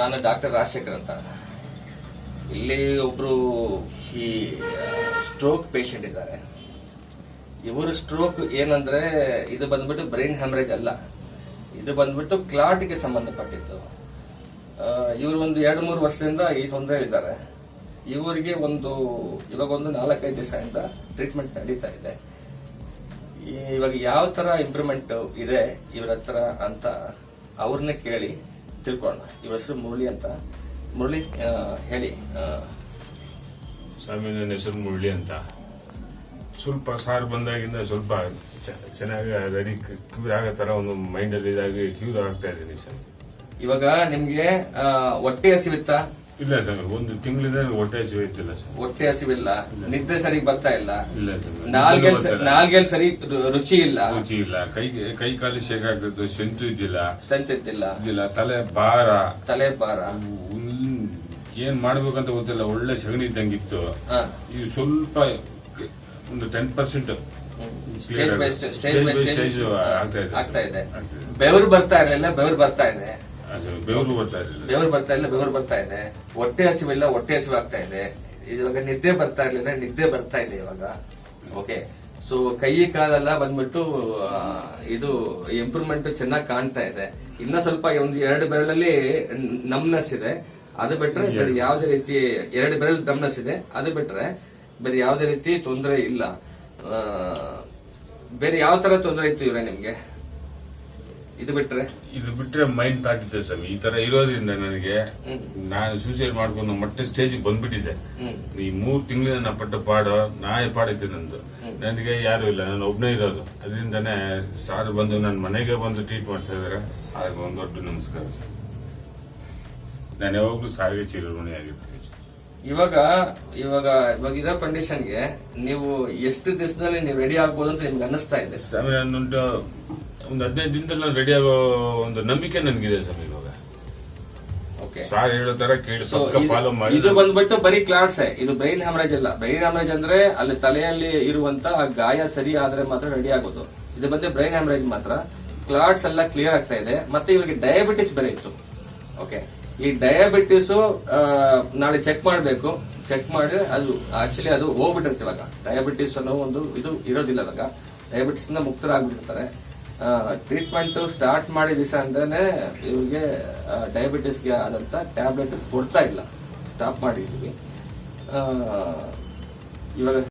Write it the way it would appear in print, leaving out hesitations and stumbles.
ನಾನು ಡಾಕ್ಟರ್ ರಾಜಶೇಖರ್ ಅಂತ. ಇಲ್ಲಿ ಒಬ್ರು ಈ ಸ್ಟ್ರೋಕ್ ಪೇಷಂಟ್ ಇದ್ದಾರೆ. ಇವರು ಸ್ಟ್ರೋಕ್ ಏನಂದ್ರೆ ಇದು ಬಂದ್ಬಿಟ್ಟು ಬ್ರೈನ್ ಹ್ಯಾಮರೇಜ್ ಅಲ್ಲ, ಇದು ಬಂದ್ಬಿಟ್ಟು ಕ್ಲಾಟ್ಗೆ ಸಂಬಂಧಪಟ್ಟಿದ್ದು. ಇವರು ಒಂದು 2-3 ವರ್ಷದಿಂದ ಈ ತೊಂದರೆ ಇದ್ದಾರೆ. ಇವರಿಗೆ ಇವಾಗ ಒಂದು 4-5 ದಿವಸದಿಂದ ಟ್ರೀಟ್ಮೆಂಟ್ ನಡೀತಾ ಇದೆ. ಇವಾಗ ಯಾವ ತರ ಇಂಪ್ರೂವ್ಮೆಂಟ್ ಇದೆ ಇವ್ರ ಹತ್ರ ಅಂತ ಅವ್ರನ್ನೇ ಕೇಳಿ ತಿಳ್ಕೊಳ್ಳೋಣ. ಇವ್ರ ಹೆಸರು ಮುರಳಿ ಅಂತ. ಮುರಳಿ, ಹೇಳಿ. ಸ್ವಾಮಿ, ನನ್ನ ಹೆಸರು ಮುರಳಿ ಅಂತ. ಸ್ವಲ್ಪ ಸಾರ್ ಬಂದಾಗಿಂದ ಸ್ವಲ್ಪ ಚೆನ್ನಾಗಿ ರೆಡಿ ಕ್ಯೂರ್ ಆಗೋ ತರ ಒಂದು ಮೈಂಡ್ ಅಲ್ಲಿ ಇದಾಗಿ ಕ್ಯೂರ್ ಆಗ್ತಾ ಇದ್ದೀನಿ ಸರ್. ಇವಾಗ ನಿಮ್ಗೆ ಹೊಟ್ಟೆ ಹಸಿವಿತ್ತಾ? ಇಲ್ಲ ಸರ್, ಒಂದು ತಿಂಗಳಿಂದ ಹೊಟ್ಟೆ ಹಸಿವಿಲ್ಲ ಸರ್. ಹೊಟ್ಟೆ ಹಸಿವಿಲ್ಲ, ನಿದ್ದೆ ಸರಿ ಬರ್ತಾ ಇಲ್ಲ, ಇಲ್ಲ ಸರ್. ನಾಲ್ಗೆಲ್ ಸರಿ ರುಚಿ ಇಲ್ಲ, ಕೈ ಕಾಲು ಶೇಕ್ ಆಗ್ತದೆ, ಸ್ಟ್ರೆಂತ್ ಇದ್ದಿಲ್ಲ, ತಲೆ ಭಾರ. ಏನ್ ಮಾಡ್ಬೇಕಂತ ಗೊತ್ತಿಲ್ಲ, ಒಳ್ಳೆ ಸಗಣಿ ಇದ್ದಂಗಿತ್ತು. ಇದು ಸ್ವಲ್ಪ ಒಂದು 10% ಆಗ್ತಾ ಇದೆ. ಬೆವರು ಬರ್ತಾ ಇರಲಿಲ್ಲ, ಬೆವರು ಬರ್ತಾ ಇದೆ. ಬೆವರು ಬರ್ತಾ ಇದೆ. ಹೊಟ್ಟೆ ಹಸಿವಿಲ್ಲ, ಹೊಟ್ಟೆ ಹಸಿವು ಆಗ್ತಾ ಇದೆ. ಇವಾಗ ನಿದ್ದೆ ಬರ್ತಾ ಇರ್ಲಿಲ್ಲ, ನಿದ್ದೆ ಬರ್ತಾ ಇದೆ ಇವಾಗ. ಓಕೆ, ಸೊ ಕೈ ಕಾಲೆಲ್ಲ ಬಂದ್ಬಿಟ್ಟು ಇದು ಇಂಪ್ರೂವ್ಮೆಂಟ್ ಚೆನ್ನಾಗಿ ಕಾಣ್ತಾ ಇದೆ. ಇನ್ನ ಸ್ವಲ್ಪ ಒಂದು 2 ಬೆರಳಲ್ಲಿ ನಮ್ನೆಸ್ ಇದೆ, ಅದು ಬಿಟ್ರೆ ಬೇರೆ ಯಾವುದೇ ರೀತಿ 2 ಬೆರಳು ನಮ್ನೆಸ್ ಇದೆ, ಅದು ಬಿಟ್ರೆ ಬೇರೆ ಯಾವುದೇ ರೀತಿ ತೊಂದರೆ ಇಲ್ಲ. ಬೇರೆ ಯಾವ ತರ ತೊಂದರೆ ಇತ್ತು ಇವ್ರೆ ನಿಮ್ಗೆ? ಇದು ಬಿಟ್ರೆ ಮೈಂಡ್ ಥಾಟ್ ಇದೆ ಸ್ವಾಮಿ. ಈ ತರ ಇರೋದ್ರಿಂದ ನನಗೆ ನಾನು ಸೂಸೈಡ್ ಮಾಡ್ಕೊಂಡು ಮತ್ತೆ ಸ್ಟೇಜಿಗೆ ಬಂದ್ಬಿಟ್ಟಿದೆ. ಈ 3 ತಿಂಗಳು ನನ್ನ ಪಟ್ಟ ಪಾಡೈತೆ ನಂದು. ನನಗೆ ಯಾರು ಇಲ್ಲ, ನಾನು ಒಬ್ನೇ ಇರೋದು. ಅದರಿಂದಾನೇ ಸಾರ್ ಬಂದು ನನ್ನ ಮನೆಗೆ ಬಂದು ಟ್ರೀಟ್ ಮಾಡ್ತಾ ಇದಾರೆ. ಸಾರ್ಗೆ ಒಂದು ದೊಡ್ಡ ನಮಸ್ಕಾರ. ನಾನು ಯಾವಾಗ್ಲೂ ಸಾರಿಗೆ ಚಿರಋಣಿ ಆಗಿರ್ತೀನಿ. ಇವಾಗ ಇರೋ ಕಂಡೀಷನ್ಗೆ ನೀವು ಎಷ್ಟು ದಿವಸದಲ್ಲಿ ನೀವು ರೆಡಿ ಆಗ್ಬೋದು ಅಂತ ನಿಮ್ಗೆ ಅನ್ನಿಸ್ತಾ ಇದೆ? ಸ್ವಾಮಿ, ಒಂದು 15 ದಿನದಲ್ಲಿ ನಾನು ರೆಡಿ ಆಗೋ ಒಂದು ನಂಬಿಕೆ ನನಗಿದೆ ಸ್ವಾಮಿ. ಇವಾಗ ಸಾರ್ ಹೇಳೋ ತರ ಕೇಳಿ ಫಾಲೋ ಮಾಡಿ. ಇದು ಬಂದ್ಬಿಟ್ಟು ಬರೀ ಕ್ಲಾಟ್ಸ್, ಇದು ಬ್ರೈನ್ ಹ್ಯಾಮರೇಜ್ ಅಲ್ಲ. ಬ್ರೈನ್ ಹ್ಯಾಮರೇಜ್ ಅಂದ್ರೆ ಅಲ್ಲಿ ತಲೆಯಲ್ಲಿ ಇರುವಂತ ಗಾಯ ಸರಿ ಆದ್ರೆ ಮಾತ್ರ ರೆಡಿ ಆಗೋದು. ಇದು ಬಂದ್ರೆ ಬ್ರೈನ್ ಹ್ಯಾಮರೇಜ್ ಮಾತ್ರ. ಕ್ಲಾಟ್ಸ್ ಎಲ್ಲ ಕ್ಲಿಯರ್ ಆಗ್ತಾ ಇದೆ. ಮತ್ತೆ ಇವರಿಗೆ ಡಯಾಬಿಟಿಸ್ ಬೇರೆ ಇತ್ತು. ಓಕೆ, ಈ ಡಯಾಬಿಟಿಸ್ ನಾಳೆ ಚೆಕ್ ಮಾಡಬೇಕು. ಚೆಕ್ ಮಾಡಿ ಅದು ಆಕ್ಚುಲಿ ಅದು ಹೋಗ್ಬಿಟ್ಟಿರುತ್ತೆ. ಇವಾಗ ಡಯಾಬಿಟಿಸ್ ಅನ್ನೋ ಒಂದು ಇದು ಇರೋದಿಲ್ಲ. ಇವಾಗ ಡಯಾಬಿಟಿಸ್ ಇಂದ ಮುಕ್ತರಾಗ್ಬಿಟ್ಟಿರ್ತಾರೆ. ಟ್ರೀಟ್ಮೆಂಟ್ ಸ್ಟಾರ್ಟ್ ಮಾಡಿದ ದಿವಸ ಅಂತಾನೆ ಇವ್ರಿಗೆ ಡಯಾಬಿಟಿಸ್ಗೆ ಆದಂತ ಟ್ಯಾಬ್ಲೆಟ್ ಕೊಡ್ತಾ ಇಲ್ಲ, ಸ್ಟಾಪ್ ಮಾಡಿದ್ವಿ ಇವಾಗ.